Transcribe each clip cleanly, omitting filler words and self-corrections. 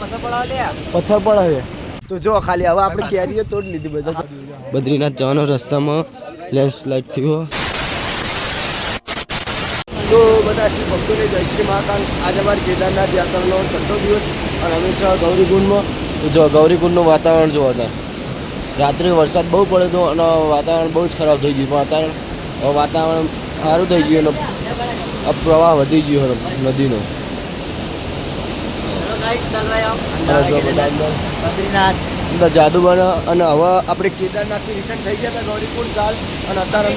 પથ્થર પડે છે તો જો ખાલી હવે આપણે કેરીઓ તોડી લીધી બધા. બદ્રીનાથ જવાનો રસ્તામાં લેન્ડસ્લાઇડ થયો. તો બધા શ્રી ભક્તોને જય શ્રી મહાકાલ. આજે અમારી કેદારનાથ યાત્રાનો 6ઠો દિવસ અને અમે છે ગૌરીકુંડમાં. તો જો ગૌરીકુંડનું વાતાવરણ જો હતા. રાત્રે વરસાદ બહુ પડ્યો હતો અને વાતાવરણ બહુ જ ખરાબ થઈ ગયું. વાતાવરણ સારું થઈ ગયું અને પ્રવાહ વધી ગયો નદીનો. જાદુ બને અને હવે આપણે કેદારનાથથી રિટર્ન થઈ ગયા હતા ગૌરીકુંડ કાલ અને અત્યારે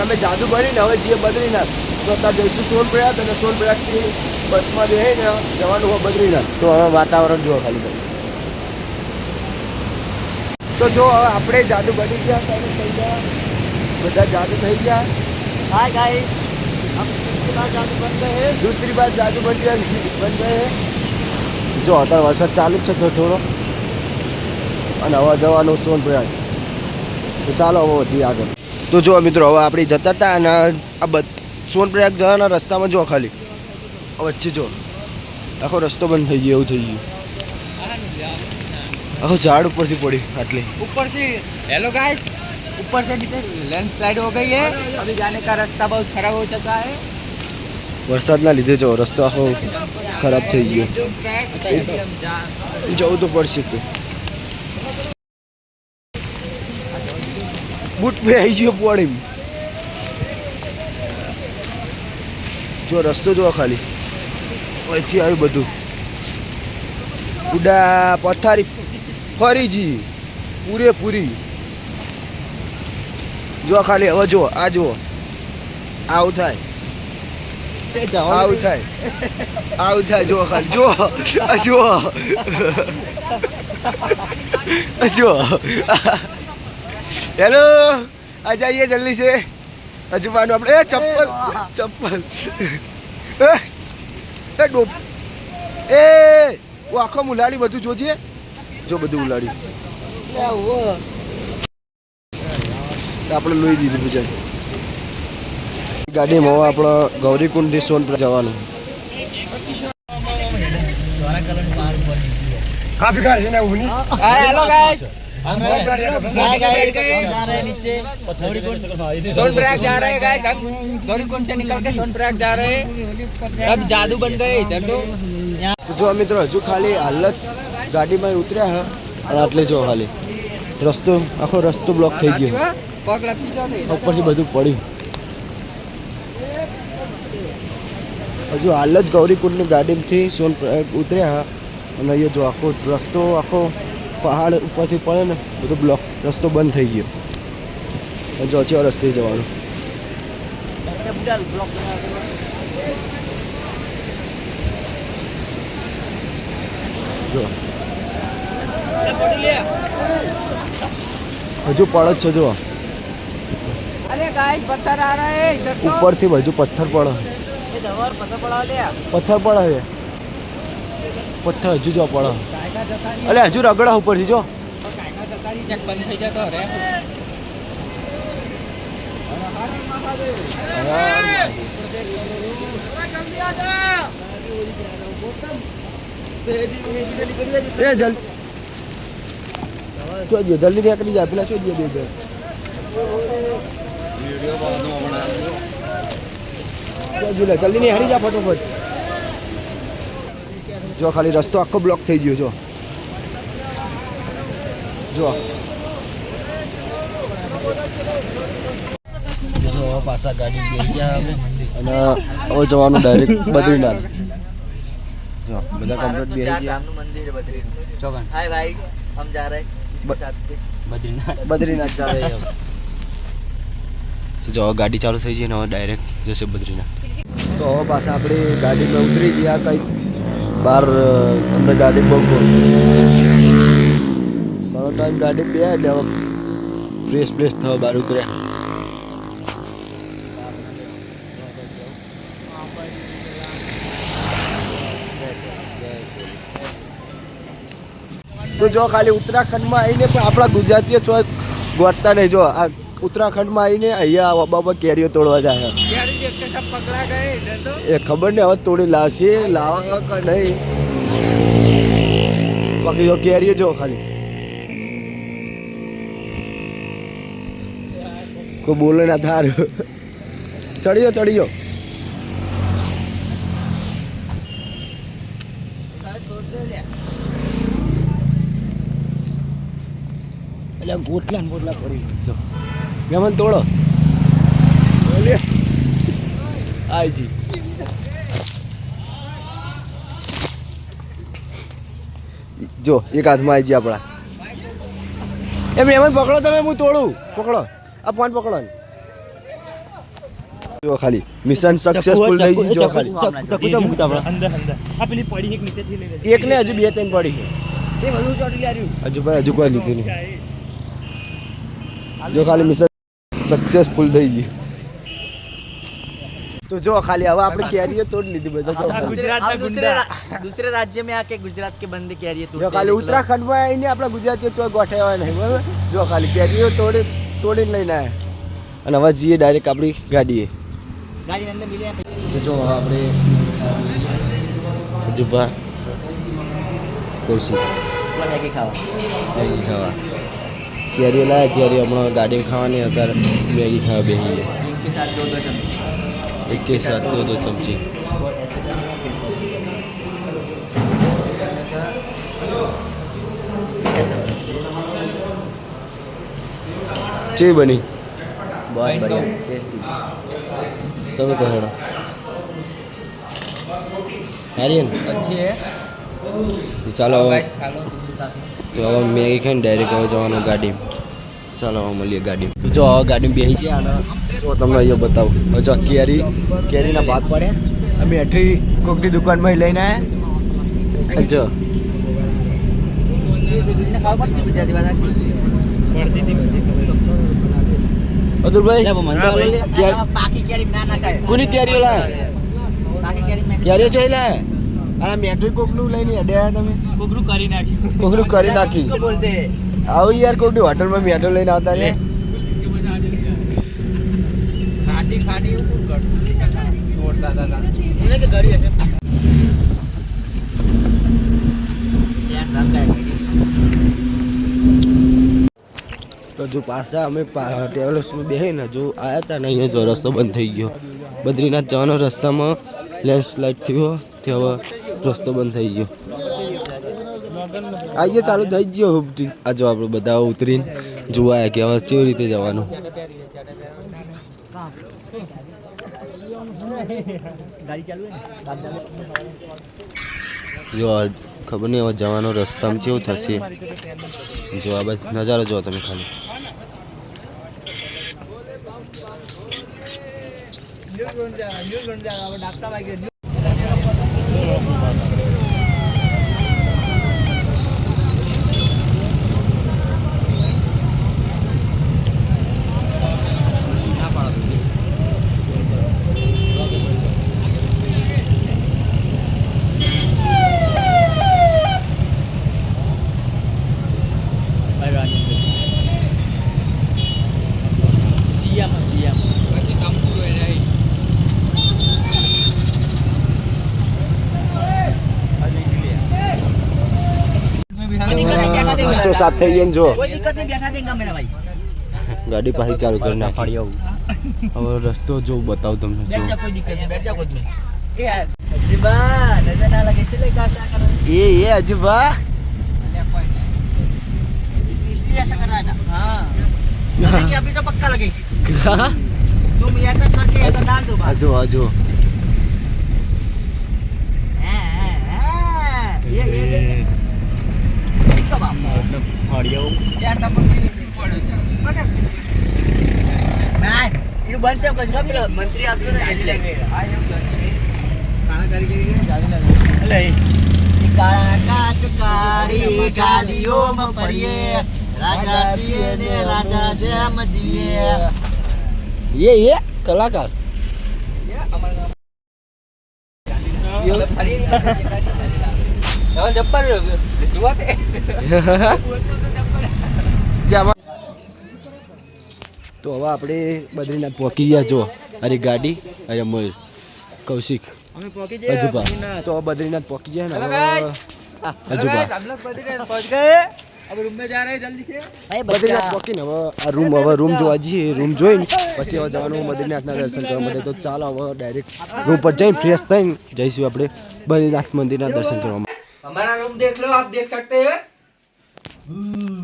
અમે જાદુ બનીને હવે જઈએ બદ્રીનાથ. તો અત્યારે જઈશું સોનપ્રયાગ અને સોનપ્રયાગથી બસમાં બેસીને જવાનું હોય બદ્રીનાથ. તો હવે વાતાવરણ જુઓ ખાલી. તો જો હવે આપણે જાદુ બની ગયા થઈ ગયા બધા જાદુ થઈ ગયા. हाय गाइस हम दूसरी बार जादू बन गए हैं. दूसरी बार जादू बन गए जो અત્યારે વરસાદ ચાલુ જ છે થોડો અને હવે જવાનું સોનપ્રયાગ. તો ચાલો હવે વધી આગળ. તો જો મિત્રો હવે આપણે જતા હતા અને આ સોનપ્રયાગ જવાના રસ્તામાં જો ખાલી વચ્ચે જો આખો રસ્તો બંધ થઈ ગયો એવું થઈ ગયું. આખો ઝાડ ઉપરથી પડી આટલી ऊपर से. हेलो गाइस ऊपर से नीचे लैंडस्लाइड हो गई है. अभी जाने का रास्ता बहुत खराब हो चुका है. વરસાદના લીધે જો રસ્તો આખો ખરાબ થઈ ગયો. જવું તો પડશે. તો બૂટ પે આવી ગયો પડી. જો રસ્તો જો ખાલી અહીંથી આવ્યું બધું ઉડા પથારી ફરીજી પૂરેપૂરી. જો ખાલી હવે જો આ જુઓ આવું થાય આવું થાય આવું થાય. જો ખાલી જો જો જો. હેલો આ જઈએ જલ્દી છે હજુ પાનું આપણે. એ ચપ્પલ એ ડોપ એ આખો ઉલાડી બધું જોજે. જો બધું ઉલાડી આપણે લોહી દીધું બીજા ગાડીમાં. હવે આપણે ગૌરીકુંડથી સોનપ્રયાગ જવાનું. हेलो गाइस हम जा रहे हैं नीचे सोनप्रयाग जा रहे हैं गाइस. हम गौरीकुंड से निकल के सोनप्रयाग जा रहे हैं. सब जादू बन गए इधर तो. જો મિત્રો હજુ ખાલી હાલત ગાડીમાં ઉતર્યા હા અને આટલે જો ખાલી રસ્તો આખો રસ્તો બ્લોક થઈ ગયો. ઉપરથી બધું પડ્યું. હજુ હાલ જ ગૌરીકુંડની ગાડીમાંથી સોનપ્રયાગ ઉતર્યા અને અહીંયા જો આખો રસ્તો આખો પહાડ ઉપરથી પડે ને બધું બ્લોક રસ્તો બંધ થઈ ગયો. જો ચેવા રસ્તે જવાનું. જો હજુ પડે જ છે. જો अरे गाइस पत्थर आ रहा है इधर तो. ઉપરથી હજુ પથ્થર પડે. પથ્થર પડે છે. પથ્થર હજુ જો પડે. અલે હજુ રગડા ઉપરથી જો. બંધ થઈ જતો રે. જલ્દી નીકળી જાય પેલા ચોજી બે જલ્દી નહીં હારી જા ફટોફટ. જો ખાલી રસ્તો આખો બ્લોક થઈ ગયો. જો જો પાછા ગાડી બેસી ગયા અને હવે જવાનું ડાયરેક્ટ બદ્રીનાથ. જો બધા કમ્પ્લીટ બેસી ગયા. मंदिर है बद्रीनाथ. हाय भाई हम जा रहे हैं इसके साथ पे બદ્રીનાથ જા રહે हैं. જો ગાડી ચાલુ થઈ જાય ને હવે ડાયરેક્ટ જશે બદ્રીનાથ. તો હવે પાછા આપણે ગાડીમાં ઉતરી ગયા કંઈક બહાર અંદર ગાડી બહુ ઘણો ટાઈમ ગાડી બે એટલે હવે ફ્રેશ થવા બહાર ઉતર્યા. તો જો ખાલી ઉત્તરાખંડમાં આવીને પણ આપણા ગુજરાતીઓ છો ગોતતા નહીં. જો આ ઉત્તરાખંડમાં આવીને અહીંયા બાબા કેરીઓ તોડવા જાય. એ ખબર નહીં હવે તોડી લાવશે લાવવા કે નહીં. જો કેરીઓ જો ખાલી કોઈ બોલે ના થાર ચડી ગયો એટલે ગોટલા ને ગોટલા પડી જો મેમન તોડો આઈજી જો એક હાથમાં આઈજી આપણા એ મેમન પકડો તમે હું તોડું પકડો આ ફોન પકડો ને જો ખાલી મિશન સક્સેસફુલ થઈ ગયું જો ખાલી ચકુ તો મૂકતા આપણે અંદર આ પેલી પડી એક નીચેથી લઈ લે એક ને હજુ બે ત્રણ પડી છે એ બધું ચોટી લાર્યું હજુ કોઈ લીધું નહીં જો ખાલી મિશન સક્સેસફુલ થઈ ગયું તો જો ખાલી હવે આપણે કેરીઓ તોડ લીધી બધા गुजरात में गुंडा दूसरे राज्य में आके गुजरात के बंदे कैरियर જો ખાલી ઉત્તરાખંડમાં આવીને આપણા ગુજરાતીઓ ચોય ગોઠવ્યા નહીં બરાબર જો ખાલી કેરીઓ તોડીને લઈને આવ્યા અને હવે જઈએ ડાયરેક્ટ આપણી ગાડીએ गाड़ी अंदर मिले તો જો હવે આપણે જુબા ખુરશી मैगी खाओ મેગી ખાવા કેરીઓ લાયા કેરીઓ હમણાં ગાડીમાં ખાવાની અત્યારે મેગી ખાવા બેસી ગયા इनके साथ दो चमचे एक के साथ दो चमची ची बनी बहुत बढ़िया टेस्टी તમે કહો હારિયન अच्छी है તો ચાલો હવે खा लो साथ में તો હવે મેગી ખાઈને ડાયરેક્ટ હવે જવાનું ગાડી ચાલો હવે મળીએ ગાડી તો જો હવે ગાડીમાં બેસી છે અને જો તમને અહીંયા બતાવું હવે જો કેરીના ભાગ પડ્યા અમે હેઠી કોકની દુકાનમાં લઈને આવ્યા જો खाओ मत गुजराती बात अच्छी पड़ती थी અતુલભાઈ पाकी कैरी ना ना खाए કોની કેરીઓ લાયા पाकी कैरी में કેરીઓ છે લાયા અને મેટ્રિક કોકનું લઈને અડ્યા તમે कोगरू करी नाखी કોકનું કરી નાખી किसको बोलते हैं આવું યાર કોકની હોટલમાં મેટ્રો લઈને આવતા રે खाटी खाटी ऊपर कर तोड़ता था उन्हें तो गड़ी है यार दाम का है તો જો પાછા અમે ટ્રેવલર્સમાં બેસી ને જો આવ્યા હતા ને અહીંયા જો રસ્તો બંધ થઈ ગયો બદ્રીનાથ જવાનો રસ્તામાં લેન્ડસ્લાઇડ થયો તે હવે રસ્તો બંધ થઈ ગયો આઈએ ચાલુ થઈ ગયો આ જો આપણે બધા ઉતરીને જોવાયા કે હવે કેવી રીતે જવાનું गाड़ी चालू है જો ખબર નહીં હવે જવાનો રસ્તામાં કેવું થશે જો આ બસ નજારો જો તમે ખાલી રસ્તો સાફ થઈ ગયો ને જો कोई दिक्कत नहीं बैठा देंगे मेरा भाई ગાડી પાછી ચાલુ કરી નાખી હવે રસ્તો જો બતાવું તમને જો बैठ जा कोई दिक्कत नहीं बैठ जा खुद में ये जिबा नजर ना लगे इसलिए कैसा कर रहा એ અજબા है इसलिए ऐसा कर रहा था हाँ लगेगी अभी तो पक्का लगेगी तुम ऐसा करके ऐसा डाल दो बात આજો આજો ये कब आप फाड़िया यार तब ના એનું બંધ છે કશું પેલો મંત્રી આવતો ને એટલે લેંગે કાળા કારીગરી જાવી લાગે અલે કાળા કાચ કાળી ગાડીઓમાં ફરીએ રાજા છીએ ને રાજા જેમ જીવીએ એ કલાકાર અમાર ગામ ફરી હવે જબ્બર જોવા તે તો હવે આપણે બદ્રીનાથ પહોંચી ગયા જો અરે ગાડી અરે મયુર કૌશિક અમે પહોંચી અજુબા તો બદ્રીનાથ પહોંચી ગયા ને હવે હજુ guys, हम लोग बद्रीनाथ पहुंच गए अब रूम में जा रहे हैं जल्दी से બદ્રીનાથ પહોંચીને હવે આ રૂમ જોવા જઈએ રૂમ જોઈને પછી હવે જવાનું બદ્રીનાથના દર્શન કરવા માટે તો ચાલો હવે ડાયરેક્ટ રૂમ પર જઈને ફ્રેશ થઈને જઈશું આપણે બદ્રીનાથ મંદિરના દર્શન કરવા માટે. हमारा रूम देख लो आप देख सकते हैं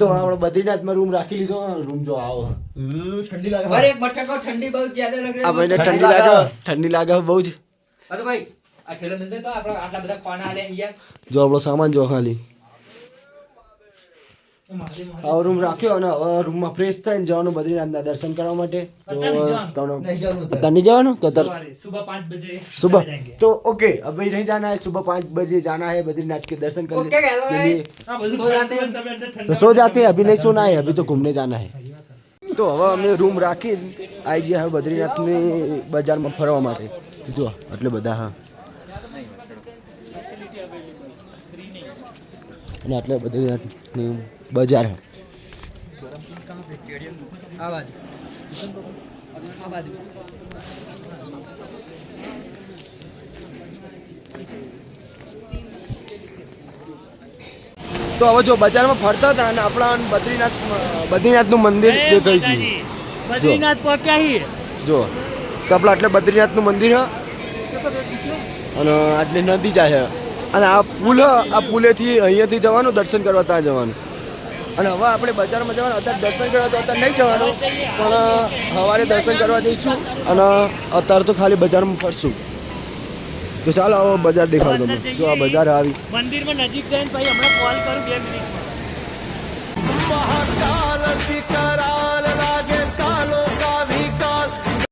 તો આપણે બદ્રીનાથમાં રૂમ રાખી લીધો રૂમ જો આવો ઠંડી લાગે और एक बच्चा को ठंडी बहुत ज्यादा लग रही આ है ભાઈને ઠંડી લાગે બહુ જ हाँ तो भाई आ ठेलो मिलते तो आप आटला બધા પાણા આલે અહીંયા જો આપણો સામાન જો ખાલી આ રૂમ રાખ્યો અને હવે રૂમમાં ફ્રેશ થઈને જવાનું બદ્રીનાથના દર્શન કરવા માટે તો તને જવાનું તો सुबह 5 बजे सुबह तो ओके अभी नहीं जाना है सुबह 5 बजे जाना है बद्रीनाथ के दर्शन करने ओके कह लो के लिए हाँ बोलो सो जाते हैं। तो सो जाते हैं अभी नहीं सोना है अभी तो घूमने जाना है तो હવે અમે રૂમ રાખી આવી ગયા હવે બદ્રીનાથની બજારમાં ફરવા માટે જો એટલે બધા હા અને એટલે બદ્રીનાથની બજાર હે आवाज आवाज તો હવે જો બજારમાં ફરતા હતા અને આપણા બદ્રીનાથનું મંદિર દેખાઈ ગયું बद्रीनाथ पहुंचा ही જો તો આપણે એટલે બદ્રીનાથનું મંદિર હે અને આટલી નદી જાય છે અને આ પુલ હે આ પુલેથી અહીંયાથી જવાનું દર્શન કરવા ત્યાં જવાનું અને હવે આપણે બજારમાં જવાનું અત્યારે દર્શન કરવા તો અત્યારે નહીં જવાનું પણ સવારે દર્શન કરવા જઈશું અને અત્યારે તો ખાલી બજારમાં ફરશું તો ચાલો હવે બજાર દેખાડો તમે જો આ બજાર આવી मंदिर में नजीक जाए भाई हमें कॉल करूँ 2 मिनट में